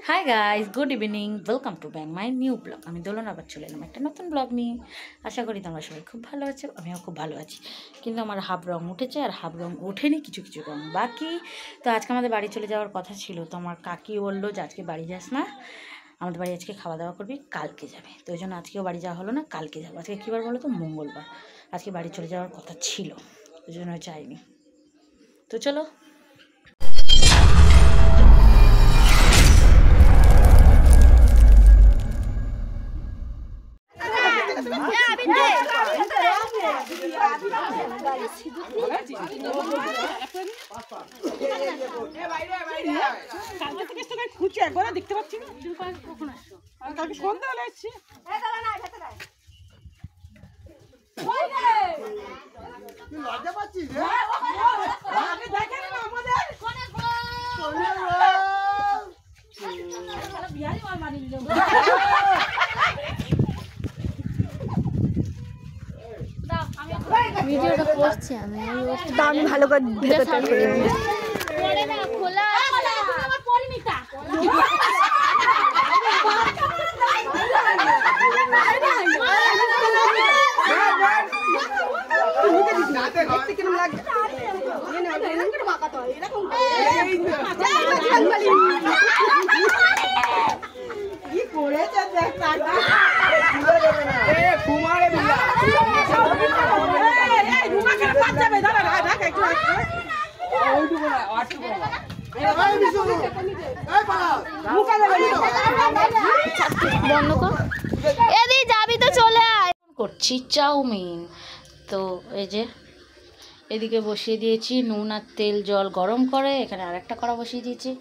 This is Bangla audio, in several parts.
Hi guys, good evening, welcome to back my new blog. আমি দোলন আবার চলে এলাম একটা নতুন ব্লগ নিয়ে। আশা করি তোমরা সবাই খুব ভালো আছো, আমিও খুব ভালো আছি। কিন্তু আমার হাফ রং উঠেছে আর হাফ রং ওঠেনি, কিছু কিছু রং বাকি। তো আজকে আমাদের বাড়ি চলে যাওয়ার কথা ছিল, তো আমার কাকি বললো যে আজকে বাড়ি যাস না, আমাদের বাড়ি আজকে খাওয়া দাওয়া করবি, কালকে যাবে। তো ওই জন্য আজকেও বাড়ি যাওয়া হলো না, কালকে যাবো। আজকে কী বার বলো তো? মঙ্গলবার। আজকে বাড়ি চলে যাওয়ার কথা ছিল, ওই জন্য চাইনি। তো চলো। দেখতে পাচ্ছি না, কালকে সন্ধ্যাবেলা এসছি। লজ্জা পাচ্ছিস? ভিডিওটা করছি আমি ভালো করে ভেতরটা করে পড়ে না খোলা আমার পরিমিতা কি করেছে দেখ টাকা এ কুমারে বিলা এই রুমাকে পাঁচ যাবে দাঁড়া ঢাকা একটু ওইটুকু না আটটুকু না এই বিশু এই পালা মুকা যাবে বন্ধ কর এদি যাবি তো চলে আয়। করছি চাউমিন। তো এই যে এদিকে বসিয়ে দিয়েছি নুন আর তেল, জল গরম করে এখানে আরেকটা কড়া বসিয়ে দিয়েছি।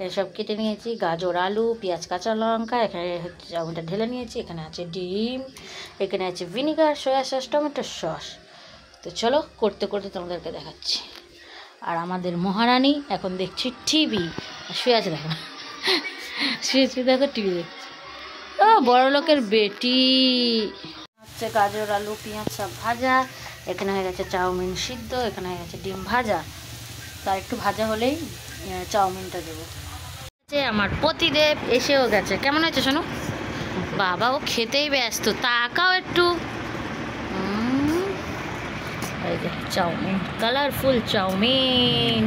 এসব কেটে নিয়েছি, গাজর, আলু, পেঁয়াজ, কাঁচা লঙ্কা, এখানে চাউমিনটা ঢেলে নিয়েছি। এখানে আছে ডিম, এখানে আছে vinegar, soya sauce, tomato sauce. তো চলো করতে করতে তোমাদেরকে দেখাচ্ছি। আর আমাদের মহারানী এখন দেখছি টিভি, শুয়ে আছে, দেখো শুয়েছি, দেখো টিভি দেখছি। ও বড় লোকের বেটি। হচ্ছে গাজর, আলু, পেঁয়াজ সব ভাজা, এখানে হয়ে গেছে চাউমিন সিদ্ধ, এখানে হয়ে গেছে ডিম ভাজা। তার একটু ভাজা হলেই চাউমিনটা দেবো। আমার পতিদেব এসেও গেছে। কেমন হয়েছে শোনো? বাবা ও খেতেই ব্যস্ত, তাকাও একটু। এই যে চাউমিন, কালারফুল চাউমিন।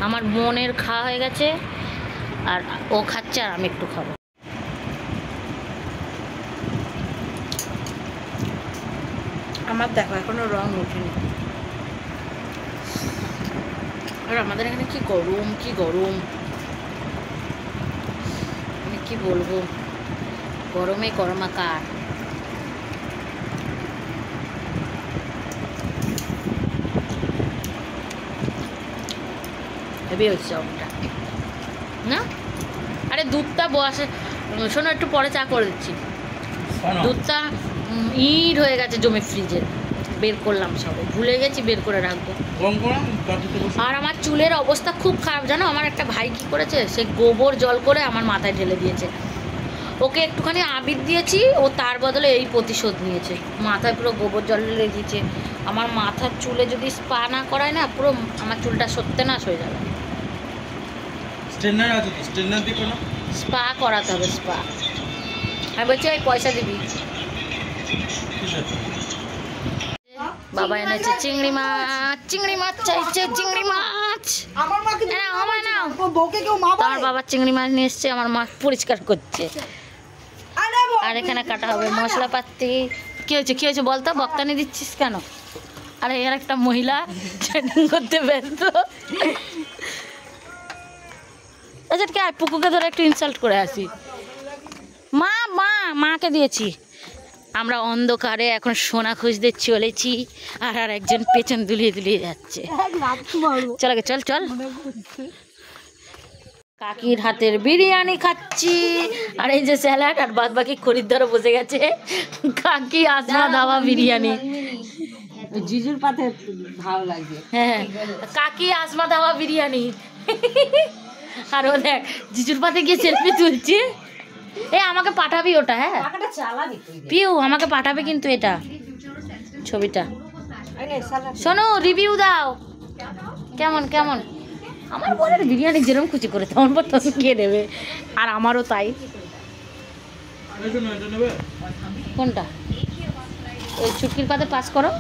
আমার বোনের খাওয়া হয়ে গেছে, আর ও খাচ্ছে আর আমি একটু খাবো। আমার দেখো এখনো রং ওঠেনি। আর আমাদের এখানে কি গরম, কি গরম, মানে কি বলবো, গরমে গরমাকার। হেভি হচ্ছে চাউমিনটা না? আরে দুধটা বসে, শোনো একটু পরে চা করে দিচ্ছি। দুধটা ইট হয়ে গেছে জমে ফ্রিজে, বের করলাম, সবে ভুলে গেছি বের করে রাখবো। আর আমার চুলের অবস্থা খুব খারাপ জানো। আমার একটা ভাই কী করেছে, সে গোবর জল করে আমার মাথায় ঢেলে দিয়েছে। ওকে একটুখানি আবির দিয়েছি, ও তার বদলে এই প্রতিশোধ নিয়েছে, মাথায় পুরো গোবর জল ঢেলে দিয়েছে। আমার মাথার চুলে যদি স্পা না করায় না, পুরো আমার চুলটা সত্যনাশ হয়ে যাবে। স্পা করাতে হবে, স্পা। আমি বলছি ওই পয়সা দিবি। বাবা এনেছে চিংড়ি মাছ, চিংড়ি মাছ চাইছে, চিংড়ি মাছ। আমার মা কি আমার না, বউকে কেউ মা আমার বাবা চিংড়ি মাছ নিয়ে এসছে, আমার মা পরিষ্কার করছে। আর এখানে কাটা হবে মশলাপাতি। কি হয়েছে, কি হয়েছে বলতো? বক্তানি দিচ্ছিস কেন? আরে এর একটা মহিলা ট্রেনিং করতে ব্যস্ত। আচ্ছা কে পুকুকে ধরে একটু ইনসাল্ট করে আসি। মা মা মাকে দিয়েছি। আমরা অন্ধকারে এখন সোনা খুঁজতে চলেছি, আর আর একজন পেছন দুলিয়ে দুলিয়ে যাচ্ছে। চল আগে, চল চল। কাকির হাতের বিরিয়ানি খাচ্ছি, আর এই যে স্যালাড, আর বাদ বাকি খরিদ্দারও বসে গেছে। কাকি আসমা ধাবা বিরিয়ানি, জিজুর পাতে ভালো লাগবে। হ্যাঁ কাকি আসমা ধাবা বিরিয়ানি। আর ও দেখ জিজুর পাতে গিয়ে সেলফি তুলছে। এ আমাকে পাঠাবি ওটা, হ্যাঁ পিউ আমাকে পাঠাবে কিন্তু এটা ছবিটা। শোনো রিভিউ দাও, কেমন কেমন আমার বলের বিরিয়ানি যেরকম খুশি করে তখন পর তখন খেয়ে নেবে, আর আমারও তাই। কোনটা? ওই চুটকির পাতে পাস করো।